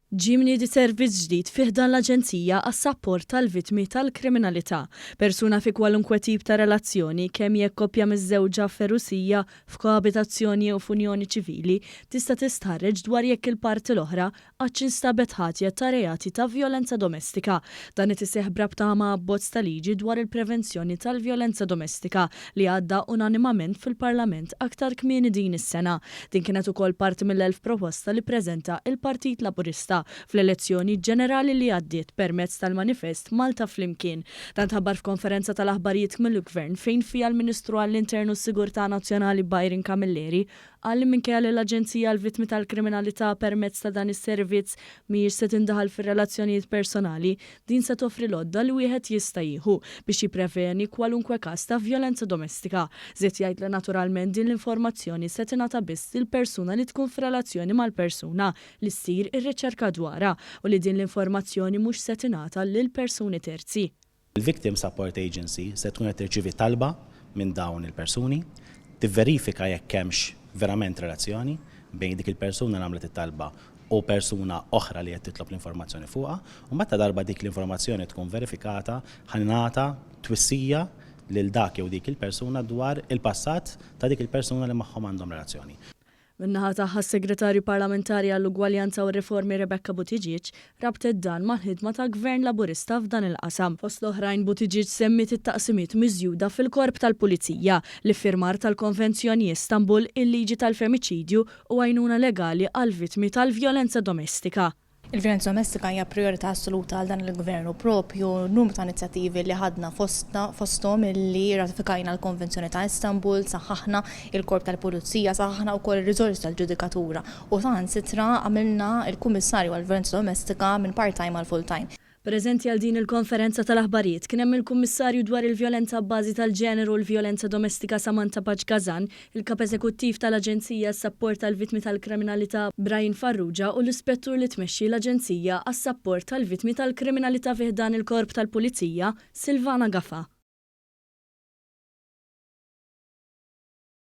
Ġimni di servizz ġdid fiħdan l-Aġenzija għas-sapport tal-vittmi tal-kriminalità. Persuna fi kwalunkwe tip ta' relazzjoni kemm jekk koppja miż-żewġa ferusija f'koabitazzjoni u f'unjoni ċivili tista' tistħarreġ dwar jekk il-parti l-oħra għadx instabet ħatja ta' reati ta' vjolenza domestika. Dan qed iseħħ brabta ma' abbozz ta' liġi dwar il-prevenzjoni tal-vjolenza domestika li għadda unanimament fil-Parlament aktar kmieni din is-sena. Din kienet ukoll parti mill-1000 proposta li preżenta il-Partit Laburista fl-elezzjoni ġenerali li għaddiet permezz tal-manifest Malta flimkien. Dan tħabbar f'konferenza tal-aħbarijiet mill-Gvern fejn fija l-Ministru għall-Internu s-Sigurtà Nazzjonali Byron Camilleri għalli minkejja li l-Aġenzija għall-Vittmi tal-Kriminalità permezz ta' dan is-servizz mhijiex se tindaħal fir-relazzjonijiet personali, din se toffri lodda li wieħed jista' jieħu biex jippreveni kwalunkwe każ ta' vjolenza domestika. Żied jgħid li naturalment din l-informazzjoni se tingħata biss lill-persuna li tkun f'relazzjoni mal-persuna li ssir ir-riċerka dwarha u li din l-informazzjoni mhux se tingħata lil persuni terzi. Il-Victim Support Agency se tkun qed tirċievi talba minn dawn il-persuni, tivverifika jekk hemmx verament relazzjoni bejn dik il-persuna li għamlet it-talba u persuna oħra li qed titlob l-informazzjoni fuqha, u meta darba dik l-informazzjoni tkun verifikata ħanata twissija lil dak jew dik il-persuna dwar il-passat ta' dik il-persuna li magħhom għandhom relazzjoni. Minnaħa tagħha s-Segretarju Parlamentari għall-Ugwaljanza u r-Riformi Rebecca Buttigieg rabtet dan mal-ħidma ta' Gvern Laburista f'dan il-qasam. Fost l-oħrajn Buttigieg semmit it-taqsimiet miżjuda fil-Korp tal-Pulizija li firmar tal-Konvenzjoni Istanbul il-liġi tal-femiċidju u għajnuna legali għal-vittmi tal-vjolenza domestika. Il-vjolenza domestika hija priorità assoluta għal dan il-Gvern u propju numru ta' inizjattivi li ħadna fosthom illi ratifikajna l-Konvenzjoni ta' Istanbul, saħħaħna il-Korp tal-Pulizija, saħħaħna wkoll ir-riżorsi tal-ġudikatura u saħansitra għamilna il-Kummissarju għall-Vjolenza Domestika minn part-time għal full-time. Preżenti għal din il-konferenza tal-aħbarijiet kien hemm il-Kummissarju dwar il-vjolenza bbażi tal-ġeneru u l-vjolenza domestika Samantha Paġkazan, il-Kap Eżekuttiv tal-Aġenzija għas-Sapport tal-Vittmi tal-Kriminalità Brian Farrugia u l-Ispettur li tmexxi l-Aġenzija għas-Sapport tal-Vittmi tal-Kriminalità fih dan il-Korp tal-Pulizija Silvana Gaffa.